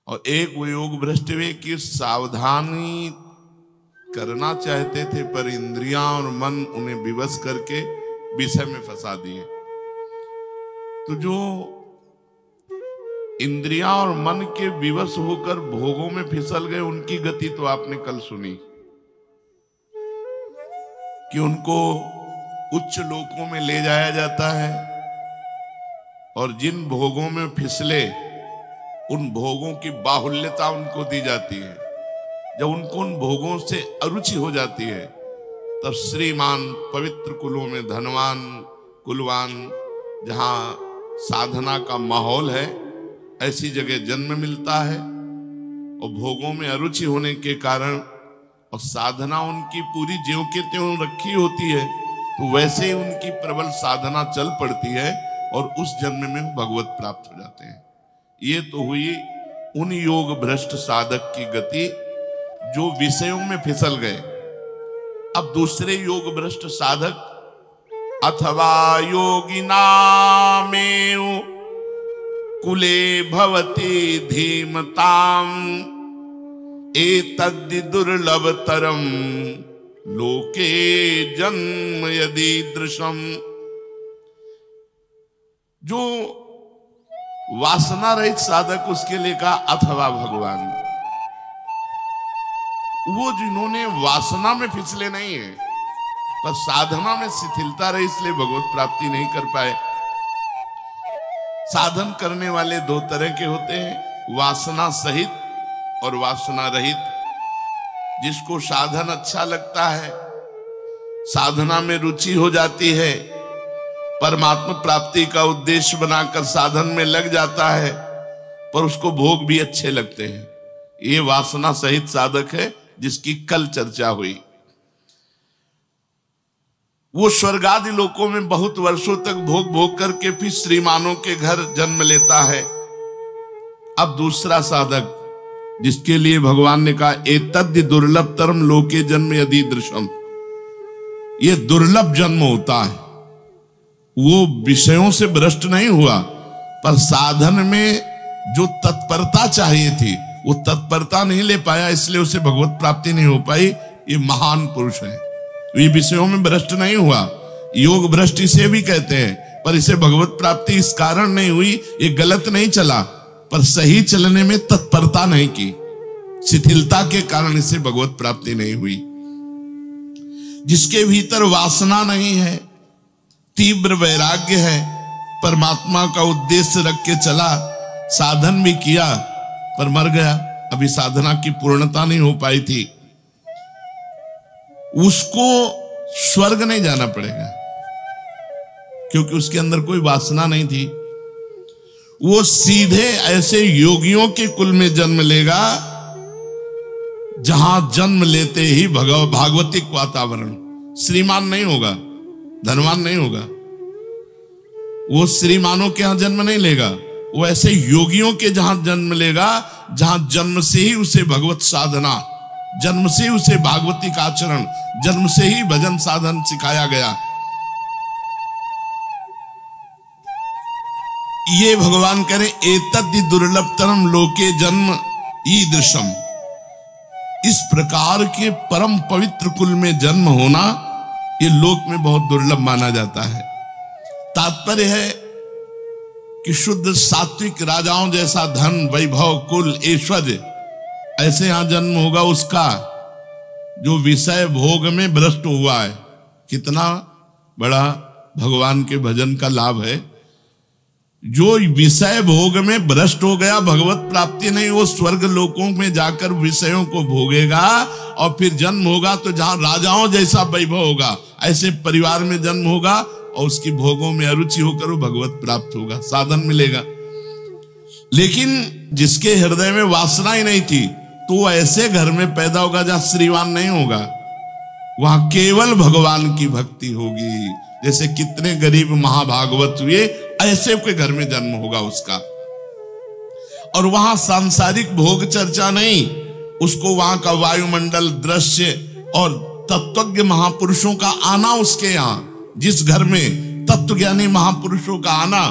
और एक वो योग भ्रष्ट वे कि सावधानी करना चाहते थे पर इंद्रियां और मन उन्हें विवश करके विषय में फंसा दिए। तो जो इंद्रियां और मन के विवश होकर भोगों में फिसल गए, उनकी गति तो आपने कल सुनी कि उनको उच्च लोकों में ले जाया जाता है और जिन भोगों में फिसले उन भोगों की बाहुल्यता उनको दी जाती है। जब उनको उन भोगों से अरुचि हो जाती है तब श्रीमान पवित्र कुलों में धनवान कुलवान, जहां साधना का माहौल है, ऐसी जगह जन्म मिलता है। और भोगों में अरुचि होने के कारण और साधना उनकी पूरी ज्यों के त्यों रखी होती है, तो वैसे ही उनकी प्रबल साधना चल पड़ती है और उस जन्म में भगवत प्राप्त हो जाते हैं। ये तो हुई उन योग भ्रष्ट साधक की गति जो विषयों में फिसल गए। अब दूसरे योग भ्रष्ट साधक, अथवा योगिनामेव कुले भवति धीमताम एतद् दुर्लभतरम लोके जन्म यदीदृशम। जो वासना रहित साधक, उसके लिए कहा अथवा भगवान। वो जिन्होंने वासना में फिसले नहीं है पर साधना में शिथिलता रही, इसलिए भगवत प्राप्ति नहीं कर पाए। साधन करने वाले दो तरह के होते हैं, वासना सहित और वासना रहित। जिसको साधन अच्छा लगता है, साधना में रुचि हो जाती है, परमात्मा प्राप्ति का उद्देश्य बनाकर साधन में लग जाता है, पर उसको भोग भी अच्छे लगते हैं, ये वासना सहित साधक है, जिसकी कल चर्चा हुई। वो स्वर्ग आदि लोकों में बहुत वर्षों तक भोग भोग करके फिर श्रीमानों के घर जन्म लेता है। अब दूसरा साधक, जिसके लिए भगवान ने कहा एतद् दुर्लभतरम लोके जन्म यदीदृशम, ये दुर्लभ जन्म होता है। वो विषयों से भ्रष्ट नहीं हुआ, पर साधन में जो तत्परता चाहिए थी वो तत्परता नहीं ले पाया, इसलिए उसे भगवत प्राप्ति नहीं हो पाई। ये महान पुरुष है, ये विषयों में भ्रष्ट नहीं हुआ। योग भ्रष्ट इसे भी कहते हैं, पर इसे भगवत प्राप्ति इस कारण नहीं हुई, ये गलत नहीं चला, पर सही चलने में तत्परता नहीं की, शिथिलता के कारण इसे भगवत प्राप्ति नहीं हुई। जिसके भीतर वासना नहीं है, तीव्र वैराग्य है, परमात्मा का उद्देश्य रख के चला, साधन भी किया पर मर गया, अभी साधना की पूर्णता नहीं हो पाई थी, उसको स्वर्ग नहीं जाना पड़ेगा, क्योंकि उसके अंदर कोई वासना नहीं थी। वो सीधे ऐसे योगियों के कुल में जन्म लेगा जहां जन्म लेते ही भागवतिक वातावरण, श्रीमान नहीं होगा, धनवान नहीं होगा, वो श्रीमानों के यहां जन्म नहीं लेगा, वो ऐसे योगियों के जहां जन्म लेगा जहां जन्म से ही उसे भगवत साधना, जन्म से ही उसे भागवतिक आचरण, जन्म से ही भजन साधन सिखाया गया। ये भगवान करें एतद् दुर्लभतरम लोके जन्म ईदृशम, इस प्रकार के परम पवित्र कुल में जन्म होना ये लोक में बहुत दुर्लभ माना जाता है। तात्पर्य है कि शुद्ध सात्विक राजाओं जैसा धन वैभव कुल ऐश्वर्य ऐसे यहां जन्म होगा उसका, जो विषय भोग में भ्रष्ट हुआ है। कितना बड़ा भगवान के भजन का लाभ है। जो विषय भोग में भ्रष्ट हो गया, भगवत प्राप्ति नहीं, वो स्वर्ग लोकों में जाकर विषयों को भोगेगा और फिर जन्म होगा तो जहां राजाओं जैसा वैभव होगा, ऐसे परिवार में जन्म होगा और उसकी भोगों में अरुचि होकर वो भगवत प्राप्त होगा, साधन मिलेगा। लेकिन जिसके हृदय में वासना ही नहीं थी तो वो ऐसे घर में पैदा होगा जहां श्रीमान नहीं होगा, वहां केवल भगवान की भक्ति होगी। जैसे कितने गरीब महाभागवत हुए, ऐसे के घर में जन्म होगा उसका। और वहां सांसारिक भोग चर्चा नहीं, उसको वहां का वायुमंडल दृश्य और तत्वज्ञ महापुरुषों का आना, उसके यहां जिस घर में तत्वज्ञानी महापुरुषों का आना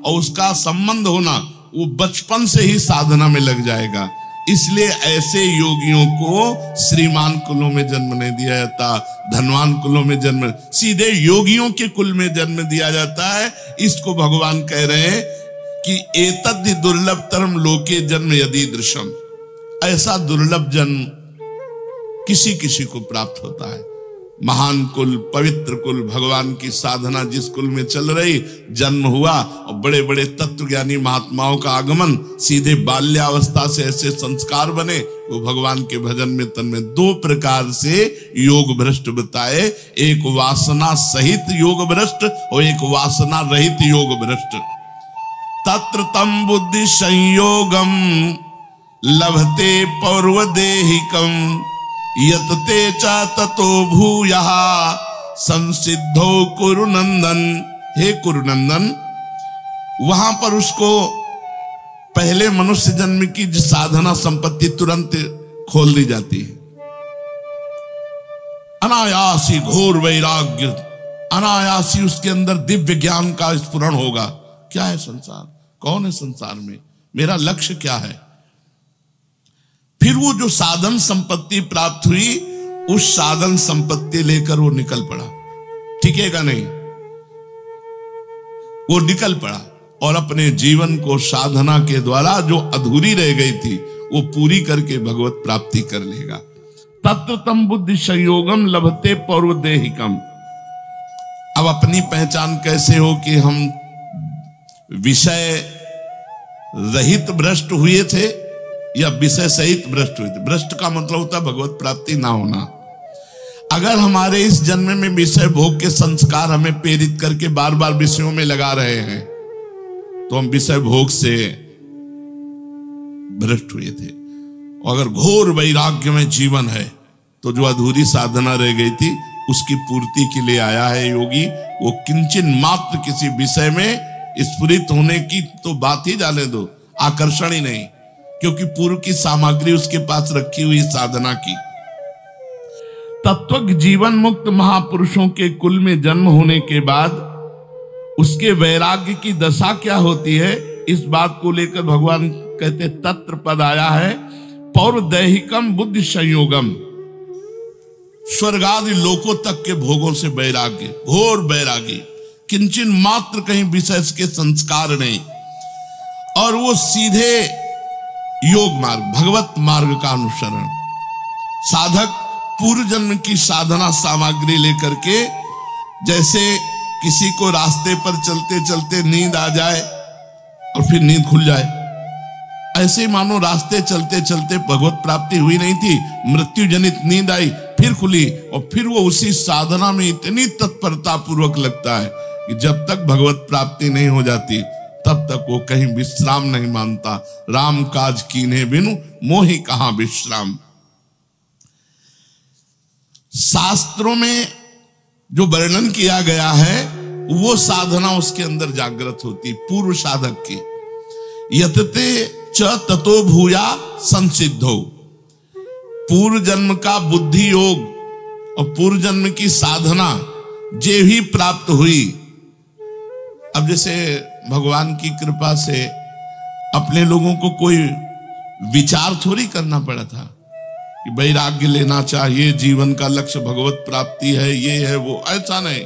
और उसका संबंध होना, वो बचपन से ही साधना में लग जाएगा। इसलिए ऐसे योगियों को श्रीमान कुलों में जन्म नहीं दिया जाता, धनवान कुलों में जन्म, सीधे योगियों के कुल में जन्म दिया जाता है। इसको भगवान कह रहे हैं कि एतद् दुर्लभतरम लोके जन्म यदीदृशम, ऐसा दुर्लभ जन्म किसी किसी को प्राप्त होता है। महान कुल, पवित्र कुल, भगवान की साधना जिस कुल में चल रही, जन्म हुआ और बड़े बड़े तत्वज्ञानी महात्माओं का आगमन, सीधे बाल्यावस्था से ऐसे संस्कार बने, वो भगवान के भजन में तन में। दो प्रकार से योग भ्रष्ट बताए, एक वासना सहित योग भ्रष्ट और एक वासना रहित योग भ्रष्ट। तत्र तम बुद्धि संयोगम लभते पौर्वदेहिकम यतते च ततो भूयः संसिद्धो कुरुनंदन। हे कुरुनंदन, वहां पर उसको पहले मनुष्य जन्म की साधना संपत्ति तुरंत खोल दी जाती है। अनायासी घोर वैराग्य, अनायासी उसके अंदर दिव्य ज्ञान का स्फुरण होगा। क्या है संसार, कौन है संसार में, मेरा लक्ष्य क्या है। फिर वो जो साधन संपत्ति प्राप्त हुई, उस साधन संपत्ति लेकर वो निकल पड़ा, टिकेगा नहीं, वो निकल पड़ा और अपने जीवन को साधना के द्वारा जो अधूरी रह गई थी वो पूरी करके भगवत प्राप्ति कर लेगा। तत्वतम बुद्धि संयोगम लभते पौर्वदेहिकम। अब अपनी पहचान कैसे हो कि हम विषय रहित भ्रष्ट हुए थे या विषय सहित भ्रष्ट हुए थे। भ्रष्ट का मतलब होता है भगवत प्राप्ति ना होना। अगर हमारे इस जन्म में विषय भोग के संस्कार हमें प्रेरित करके बार बार विषयों में लगा रहे हैं, तो हम विषय भोग से भ्रष्ट हुए थे। और अगर घोर वैराग्य में जीवन है, तो जो अधूरी साधना रह गई थी उसकी पूर्ति के लिए आया है योगी। वो किंचन मात्र किसी विषय में स्फुरित होने की तो बात ही जाने दो, आकर्षण ही नहीं, क्योंकि पूर्व की सामग्री उसके पास रखी हुई साधना की। तत्व जीवन मुक्त महापुरुषों के कुल में जन्म होने के बाद उसके वैराग्य की दशा क्या होती है, इस बात को लेकर भगवान कहते तत्र पद आया है पौर्वदैहिकम बुद्धि संयोगम। स्वर्ग आदि लोकों तक के भोगों से वैराग्य, घोर वैरागी, किंचन मात्र कहीं विषय के संस्कार नहीं, और वो सीधे योग मार्ग, भगवत मार्ग का अनुसरण। साधक पूर्व जन्म की साधना सामग्री लेकर के, जैसे किसी को रास्ते पर चलते चलते नींद आ जाए और फिर नींद खुल जाए, ऐसे ही मानो रास्ते चलते चलते भगवत प्राप्ति हुई नहीं थी, मृत्यु जनित नींद आई, फिर खुली, और फिर वो उसी साधना में इतनी तत्परता पूर्वक लगता है कि जब तक भगवत प्राप्ति नहीं हो जाती तब तक वो कहीं विश्राम नहीं मानता। राम काज कीन्हे बिनु मोहि कहां विश्राम। शास्त्रों में जो वर्णन किया गया है वो साधना उसके अंदर जागृत होती, पूर्व साधक की। यतते च ततो भूया संसिद्धो। पूर्व जन्म का बुद्धि योग और पूर्व जन्म की साधना जे भी प्राप्त हुई। अब जैसे भगवान की कृपा से अपने लोगों को कोई विचार थोड़ी करना पड़ा था कि वैराग्य लेना चाहिए, जीवन का लक्ष्य भगवत प्राप्ति है, ये है वो, ऐसा नहीं।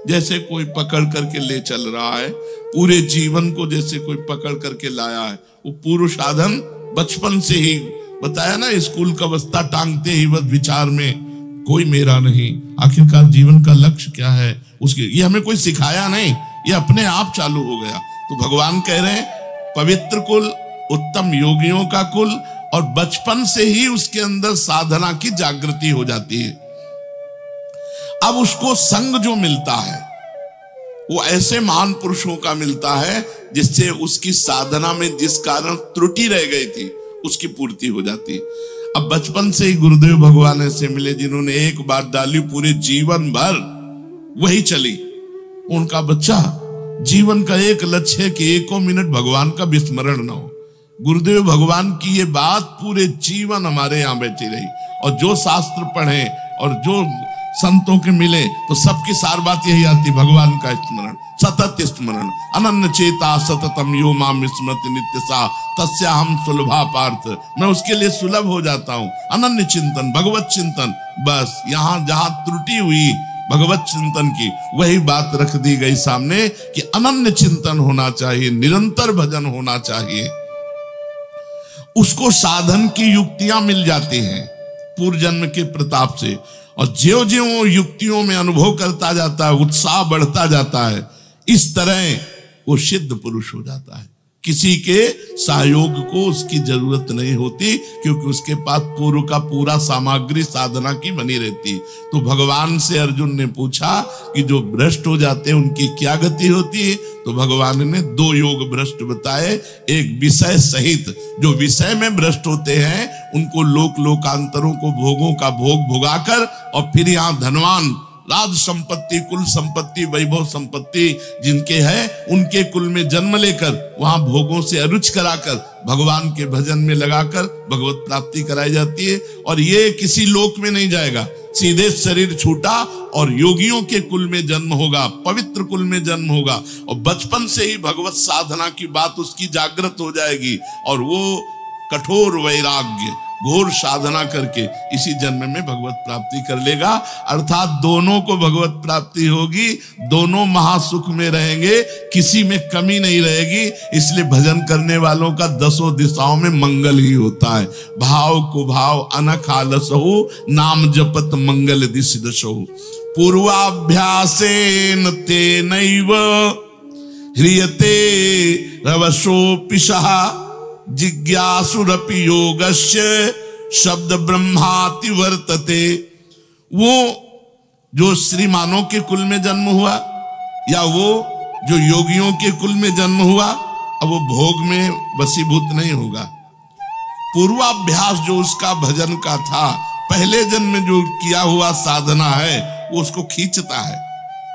जैसे कोई पकड़ करके ले चल रहा है, पूरे जीवन को जैसे कोई पकड़ करके लाया है। वो पूर्व साधन बचपन से ही बताया ना, स्कूल का बस्ता टांगते ही बस विचार में कोई मेरा नहीं, आखिरकार जीवन का लक्ष्य क्या है उसके, ये हमें कोई सिखाया नहीं, ये अपने आप चालू हो गया। तो भगवान कह रहे हैं पवित्र कुल, उत्तम योगियों का कुल, और बचपन से ही उसके अंदर साधना की जागृति हो जाती है। अब उसको संग जो मिलता है वो ऐसे महान पुरुषों का मिलता है जिससे उसकी साधना में जिस कारण त्रुटि रह गई थी उसकी पूर्ति हो जाती है। अब बचपन से ही गुरुदेव भगवान ऐसे मिले जिन्होंने एक बार डाली पूरे जीवन भर वही चली। उनका बच्चा जीवन का एक लक्ष्य है कि एको मिनट भगवान का विस्मरण ना हो। गुरुदेव भगवान की ये बात पूरे जीवन हमारे यहाँ बैठी रही, और जो शास्त्र पढ़े और जो संतों के मिले तो सबकी सार बात यही आती, भगवान का स्मरण, सतत स्मरण। अनन्य चेता सततम यो माम स्मृति नित्य सा तस्या हम सुलभा पार्थ, मैं उसके लिए सुलभ हो जाता हूँ। अनन्य चिंतन, भगवत चिंतन, बस यहाँ जहां त्रुटि हुई भगवत चिंतन की, वही बात रख दी गई सामने कि अनन्य चिंतन होना चाहिए, निरंतर भजन होना चाहिए। उसको साधन की युक्तियां मिल जाती हैं पूर्व जन्म के प्रताप से, और ज्यों ज्यों वो युक्तियों में अनुभव करता जाता है, उत्साह बढ़ता जाता है, इस तरह वो सिद्ध पुरुष हो जाता है। किसी के सहयोग को उसकी जरूरत नहीं होती, क्योंकि उसके पास पूर्व का पूरा सामग्री साधना की बनी रहती। तो भगवान से अर्जुन ने पूछा कि जो भ्रष्ट हो जाते हैं उनकी क्या गति होती है, तो भगवान ने 2 योग भ्रष्ट बताए। एक विषय सहित, जो विषय में भ्रष्ट होते हैं उनको लोक लोकांतरों को भोगों का भोग भोगाकर, और फिर यहाँ धनवान राज संपत्ति, कुल संपत्ति, वैभव संपत्ति जिनके है उनके कुल में जन्म लेकर वहां भोगों से अरुच कराकर भगवान के भजन में लगाकर भगवत प्राप्ति कराई जाती है। और ये किसी लोक में नहीं जाएगा, सीधे शरीर छूटा और योगियों के कुल में जन्म होगा, पवित्र कुल में जन्म होगा, और बचपन से ही भगवत साधना की बात उसकी जागृत हो जाएगी, और वो कठोर वैराग्य घोर साधना करके इसी जन्म में भगवत प्राप्ति कर लेगा। अर्थात दोनों को भगवत प्राप्ति होगी, दोनों महासुख में रहेंगे, किसी में कमी नहीं रहेगी। इसलिए भजन करने वालों का 10 दिशाओं में मंगल ही होता है। भाव को भाव अनख आलसहु, नाम जपत मंगल दिश दशहु। पूर्वाभ्यासेन तेनैव ह्रियते रवसोऽपिशः, जिज्ञासुरपि योगस्य शब्द ब्रह्माति वर्तते। वो जो श्रीमानों के कुल में जन्म हुआ, या वो जो योगियों के कुल में जन्म हुआ, अब वो भोग में वशीभूत नहीं होगा। पूर्वाभ्यास जो उसका भजन का था, पहले जन्म में जो किया हुआ साधना है, वो उसको खींचता है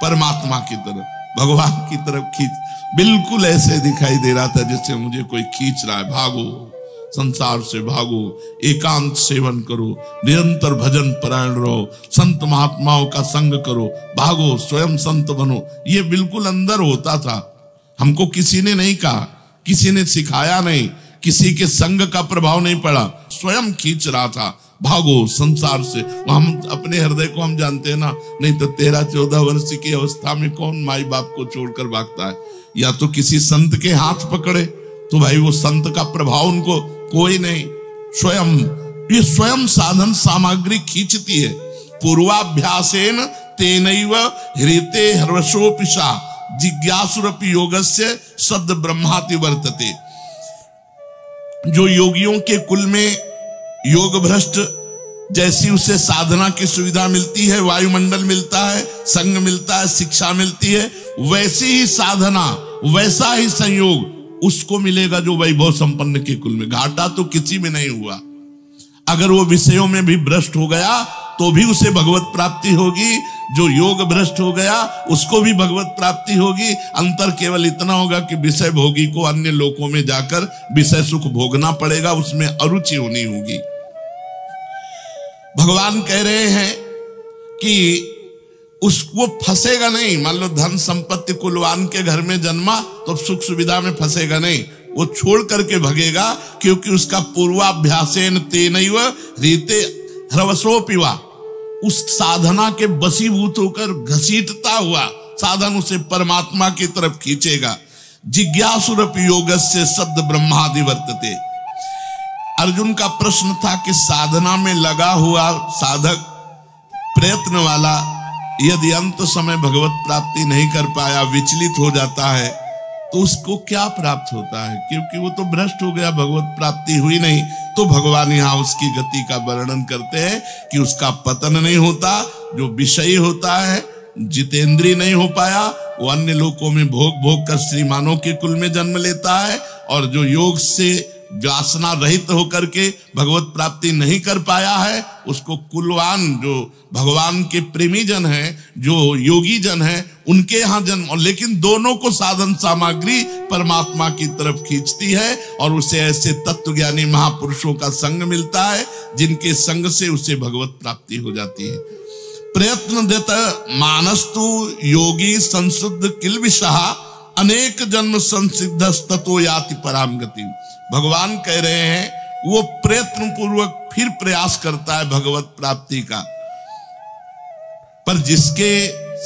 परमात्मा की तरफ, भगवान की तरफ खींच। बिल्कुल ऐसे दिखाई दे रहा था जैसे मुझे कोई खींच रहा है, भागो संसार से भागो, एकांत सेवन करो, निरंतर भजन परायण रहो, संत महात्माओं का संग करो, भागो स्वयं संत बनो। ये बिल्कुल अंदर होता था, हमको किसी ने नहीं कहा, किसी ने सिखाया नहीं, किसी के संग का प्रभाव नहीं पड़ा, स्वयं खींच रहा था, भागो संसार से। हम अपने हृदय को हम जानते हैं ना, नहीं तो 13-14 वर्ष की अवस्था में कौन माई बाप को छोड़कर भागता है, या तो किसी संत के हाथ पकड़े, तो भाई वो संत का प्रभाव उनको कोई नहीं, स्वयं ये स्वयं साधन सामग्री खींचती है। पूर्वाभ्यासेन तेनैव ह्रियते हर्षोऽपिशा, जिज्ञासुरपि योगस्य शब्द ब्रह्माति वर्तते। जो योगियों के कुल में योग भ्रष्ट, जैसी उसे साधना की सुविधा मिलती है, वायुमंडल मिलता है, संग मिलता है, शिक्षा मिलती है, वैसी ही साधना, वैसा ही संयोग उसको मिलेगा जो वैभव संपन्न के कुल में। घाटा तो किसी में नहीं हुआ। अगर वो विषयों में भी भ्रष्ट हो गया तो भी उसे भगवत प्राप्ति होगी, जो योग भ्रष्ट हो गया उसको भी भगवत प्राप्ति होगी। अंतर केवल इतना होगा कि विषय भोगी को अन्य लोकों में जाकर विषय सुख भोगना पड़ेगा, उसमें अरुचि होनी होगी। भगवान कह रहे हैं कि उसको फंसेगा नहीं। मान लो धन संपत्ति कुलवान के घर में जन्मा तो सुख सुविधा में फंसेगा नहीं, वो छोड़ करके भगेगा, क्योंकि उसका पूर्वाभ्यासेन तेनैव ह्रियते ह्रवसोऽपिवा, उस साधना के बसीभूत होकर घसीटता हुआ साधन उसे परमात्मा की तरफ खींचेगा। जिज्ञासुरपि योगस्य शब्द ब्रह्मादि वर्तते। अर्जुन का प्रश्न था कि साधना में लगा हुआ साधक, प्रयत्न वाला, यदि अंत समय भगवत प्राप्ति नहीं कर पाया, विचलित हो जाता है, तो उसको क्या प्राप्त होता है? क्योंकि वो तो भ्रष्ट हो गया, भगवत प्राप्ति हुई नहीं। तो भगवान यहाँ उसकी गति का वर्णन करते हैं कि उसका पतन नहीं होता, जो विषयी होता है, जितेंद्रीय नहीं हो पाया, वो अन्य लोकों में भोग भोग कर श्रीमानों के कुल में जन्म लेता है, और जो योग से वासना रहित होकर के भगवत प्राप्ति नहीं कर पाया है, उसको कुलवान, जो भगवान के प्रेमी जन हैं, जो योगी जन हैं, उनके यहाँ जन्म। लेकिन दोनों को साधन सामग्री परमात्मा की तरफ खींचती है, और उसे ऐसे तत्वज्ञानी महापुरुषों का संग मिलता है, जिनके संग से उसे भगवत प्राप्ति हो जाती है। प्रयत्न देत मानस्तु योगी संशुद्ध किल्बिषः अनेक जन्म संसिद्ध ततो याति पराम गति। भगवान कह रहे हैं वो प्रयत्न पूर्वक फिर प्रयास करता है भगवत प्राप्ति का, पर जिसके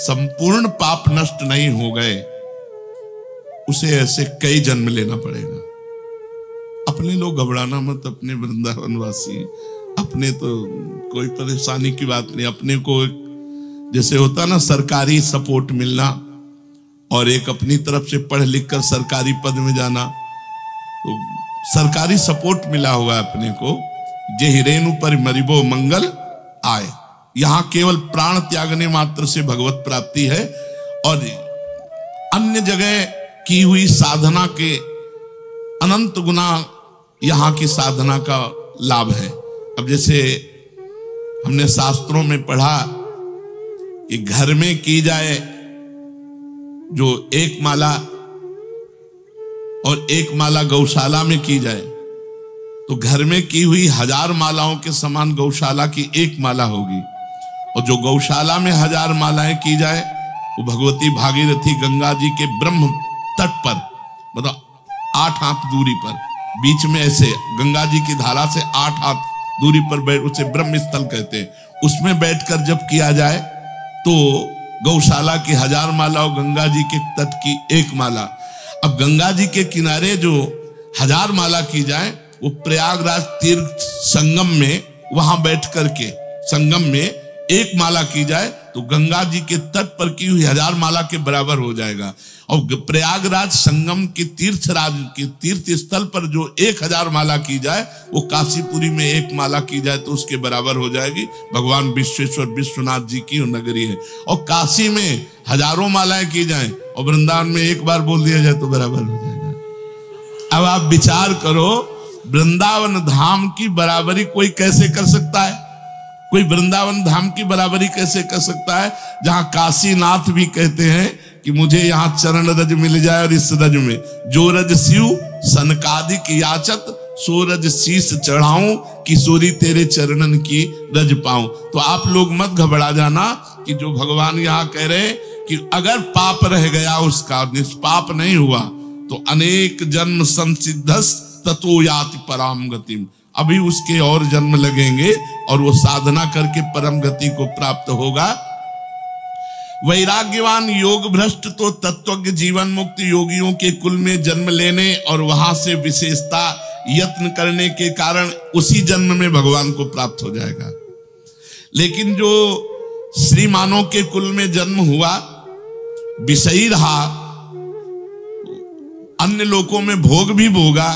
संपूर्ण पाप नष्ट नहीं हो गए उसे ऐसे कई जन्म लेना पड़ेगा। अपने लोग घबराना मत, अपने वृंदावन वासी, अपने तो कोई परेशानी की बात नहीं। अपने को जैसे होता ना सरकारी सपोर्ट मिलना और एक अपनी तरफ से पढ़ लिख कर सरकारी पद में जाना, तो सरकारी सपोर्ट मिला हुआ है अपने को। जे हिरेनु पर मरिबो मंगल आए, यहां केवल प्राण त्यागने मात्र से भगवत प्राप्ति है और अन्य जगह की हुई साधना के अनंत गुना यहां की साधना का लाभ है। अब जैसे हमने शास्त्रों में पढ़ा कि घर में की जाए जो एक माला और एक माला गौशाला में की जाए तो घर में की हुई 1000 मालाओं के समान गौशाला की एक माला होगी, और जो गौशाला में 1000 मालाएं की जाए वो भगवती भागीरथी गंगा जी के ब्रह्म तट पर, मतलब 8 हाथ दूरी पर, बीच में ऐसे गंगा जी की धारा से 8 हाथ दूरी पर बैठ, उसे ब्रह्म स्थल कहते हैं, उसमें बैठकर जब किया जाए तो गौशाला की 1000 माला और गंगा जी के तट की एक माला। अब गंगा जी के किनारे जो 1000 माला की जाए वो प्रयागराज तीर्थ संगम में, वहां बैठ करके संगम में एक माला की जाए तो गंगा जी के तट पर की हुई 1000 माला के बराबर हो जाएगा। और प्रयागराज संगम के तीर्थराज के तीर्थ स्थल पर जो 1000 माला की जाए वो काशीपुरी में एक माला की जाए तो उसके बराबर हो जाएगी। भगवान विश्वेश्वर विश्वनाथ जी की नगरी है, और काशी में हजारों मालाएं की जाए और वृंदावन में एक बार बोल दिया जाए तो बराबर हो जाएगा। अब आप विचार करो, वृंदावन धाम की बराबरी कोई कैसे कर सकता है? कोई वृंदावन धाम की बराबरी कैसे कर सकता है, जहां काशीनाथ भी कहते हैं कि मुझे यहां चरण रज मिल जाए और इस रज में जो रज शिव सनकादिक याचत सो रज शीस चढ़ाऊं, किशोरी तेरे चरणन की रज पाऊं। तो आप लोग मत घबरा जाना कि जो भगवान यहां कह रहे हैं कि अगर पाप रह गया उसका, निष्पाप नहीं हुआ, तो अनेक जन्म संसिद्धस ततो याति पराम गतिम, अभी उसके और जन्म लगेंगे और वो साधना करके परम गति को प्राप्त होगा। वैराग्यवान योग भ्रष्ट तो तत्वज्ञ जीवन मुक्त योगियों के कुल में जन्म लेने और वहां से विशेषता यत्न करने के कारण उसी जन्म में भगवान को प्राप्त हो जाएगा। लेकिन जो श्रीमानों के कुल में जन्म हुआ, विषयी रहा, अन्य लोकों में भोग भी भोगा,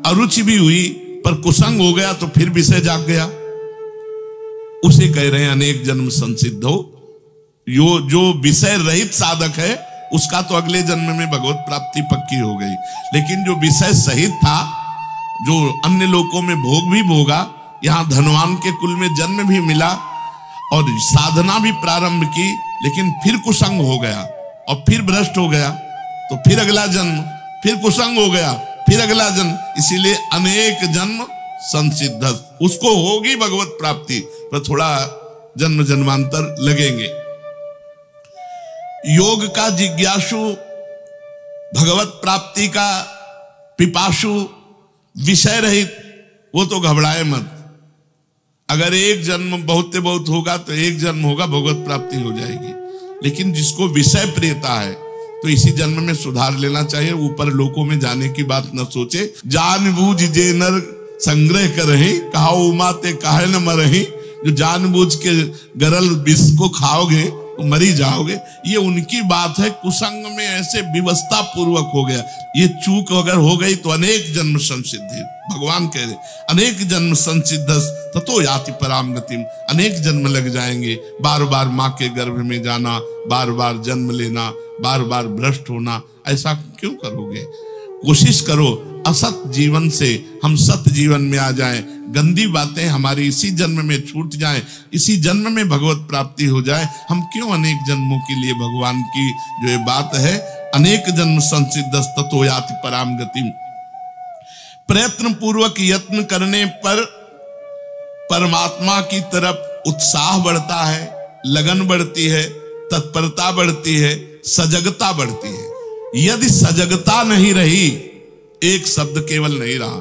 अरुचि भी हुई, पर कुसंग हो गया तो फिर विषय जाग गया, उसे कह रहे हैं अनेक जन्म संसिद्ध हो। जो विषय रहित साधक है उसका तो अगले जन्म में भगवत प्राप्ति पक्की हो गई, लेकिन जो विषय सहित था, जो अन्य लोकों में भोग भी भोगा, यहां धनवान के कुल में जन्म भी मिला और साधना भी प्रारंभ की, लेकिन फिर कुसंग हो गया और फिर भ्रष्ट हो गया, तो फिर अगला जन्म, फिर कुसंग हो गया, फिर अगला जन्म, इसीलिए अनेक जन्म संसिद्ध, उसको होगी भगवत प्राप्ति, पर थोड़ा जन्म जन्मांतर लगेंगे। योग का जिज्ञासु, भगवत प्राप्ति का पिपासु, विषय रहित, वो तो घबराए मत। अगर एक जन्म बहुत बहुत होगा तो एक जन्म होगा, भगवत प्राप्ति हो जाएगी। लेकिन जिसको विषय प्रियता है तो इसी जन्म में सुधार लेना चाहिए, ऊपर लोकों में जाने की बात न सोचे। जानबूझ जे नर संग्रह करही, कहाओ उमा ते काहे न मरही। जो जानबूझ के गरल विष को खाओगे तो मरी जाओगे, ये उनकी बात है। कुसंग में ऐसे विवस्था पूर्वक हो गया, ये चूक अगर हो गई तो अनेक जन्म संसिद्धि। भगवान कह रहे अनेक जन्म संसिद्ध ततो याति पराम गतिम, अनेक जन्म लग जाएंगे। बार बार माँ के गर्भ में जाना, बार बार जन्म लेना, बार बार भ्रष्ट होना, ऐसा क्यों करोगे? कोशिश करो असत जीवन से हम सत जीवन में आ जाएं, गंदी बातें हमारी इसी जन्म में छूट जाएं, इसी जन्म में भगवत प्राप्ति हो जाए। हम क्यों अनेक जन्मों के लिए, भगवान की जो ये बात है, अनेक जन्म संसिद्ध ततो याति पराम गतिम। प्रयत्न पूर्वक यत्न करने पर परमात्मा की तरफ उत्साह बढ़ता है, लगन बढ़ती है, तत्परता बढ़ती है, सजगता बढ़ती है। यदि सजगता नहीं रही, एक शब्द केवल नहीं रहा,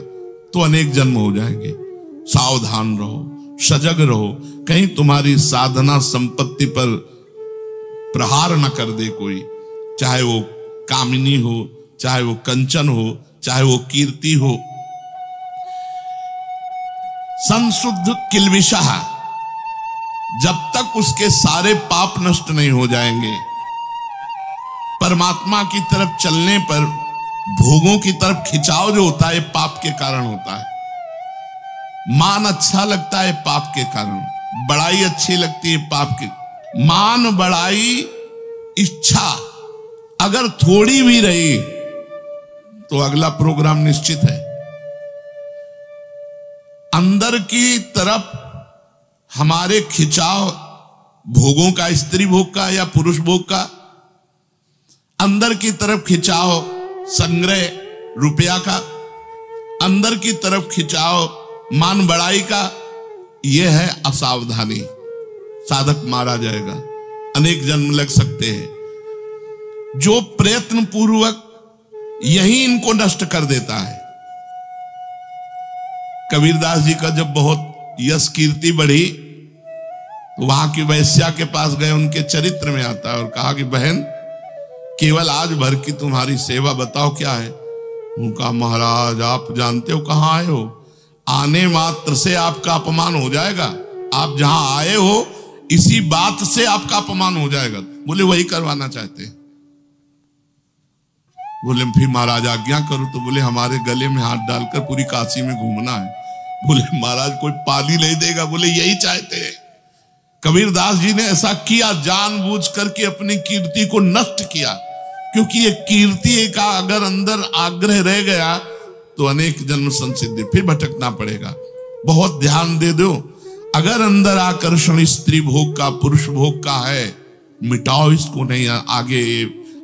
तो अनेक जन्म हो जाएंगे। सावधान रहो, सजग रहो, कहीं तुम्हारी साधना संपत्ति पर प्रहार न कर दे कोई, चाहे वो कामिनी हो, चाहे वो कंचन हो, चाहे वो कीर्ति हो। संशुद्ध किलबिशा, जब तक उसके सारे पाप नष्ट नहीं हो जाएंगे, परमात्मा की तरफ चलने पर भोगों की तरफ खिंचाव जो होता है पाप के कारण होता है। मान अच्छा लगता है पाप के कारण, बड़ाई अच्छी लगती है पाप के। मान बड़ाई इच्छा अगर थोड़ी भी रही तो अगला प्रोग्राम निश्चित है। अंदर की तरफ हमारे खिंचाव भोगों का, स्त्री भोग का या पुरुष भोग का, अंदर की तरफ खिंचाव संग्रह रुपया का, अंदर की तरफ खिंचाव मान बड़ाई का, यह है असावधानी। साधक मारा जाएगा, अनेक जन्म लग सकते हैं। जो प्रयत्न पूर्वक यही इनको नष्ट कर देता है। कबीरदास जी का जब बहुत यश कीर्ति बढ़ी तो वहां की वैश्या के पास गए, उनके चरित्र में आता है, और कहा कि बहन केवल आज भर की तुम्हारी सेवा बताओ क्या है। उनका महाराज आप जानते हो कहां आए हो, आने मात्र से आपका अपमान हो जाएगा। आप जहां आए हो इसी बात से आपका अपमान हो जाएगा। बोले वही करवाना चाहते हैं। बोले फिर महाराज आज्ञा करो। तो बोले हमारे गले में हाथ डालकर पूरी काशी में घूमना है। बोले महाराज कोई पाली नहीं देगा। बोले यही चाहते हैं। कबीरदास जी ने ऐसा किया, जानबूझ करके अपनी कीर्ति को नष्ट किया, क्योंकि ये कीर्ति का अगर अंदर आग्रह रह गया तो अनेक जन्म संसिद्धि, फिर भटकना पड़ेगा। बहुत ध्यान दे दो, अगर अंदर आकर्षण स्त्री भोग का, पुरुष भोग का है, मिटाओ इसको, नहीं आगे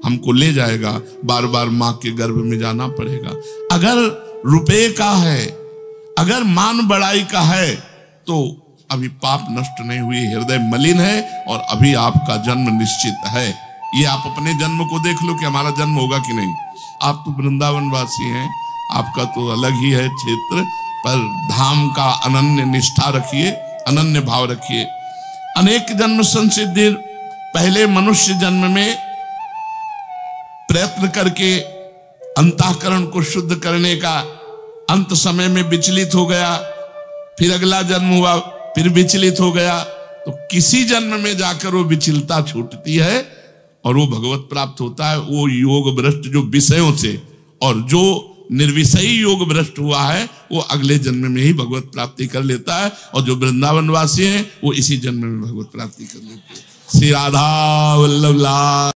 हमको ले जाएगा, बार बार मां के गर्भ में जाना पड़ेगा। अगर रुपए का है, अगर मान बड़ाई का है, तो अभी पाप नष्ट नहीं हुई, हृदय मलिन है और अभी आपका जन्म निश्चित है। ये आप अपने जन्म को देख लो कि हमारा जन्म होगा कि नहीं। आप तो वृंदावन वासी हैं, आपका तो अलग ही है क्षेत्र, पर धाम का अनन्य निष्ठा रखिए, अनन्य भाव रखिए। अनेक जन्म संसिद्धि, पहले मनुष्य जन्म में प्रयत्न करके अंतःकरण को शुद्ध करने का, अंत समय में विचलित हो गया, फिर अगला जन्म हुआ, फिर विचलित हो गया, तो किसी जन्म में जाकर वो विचलता छूटती है और वो भगवत प्राप्त होता है। वो योग भ्रष्ट जो विषयों से, और जो निर्विषयी योग भ्रष्ट हुआ है, वो अगले जन्म में ही भगवत प्राप्ति कर लेता है। और जो वृंदावन वासी हैं वो इसी जन्म में भगवत प्राप्ति कर लेते हैं। श्री राधा वल्लभ लाल।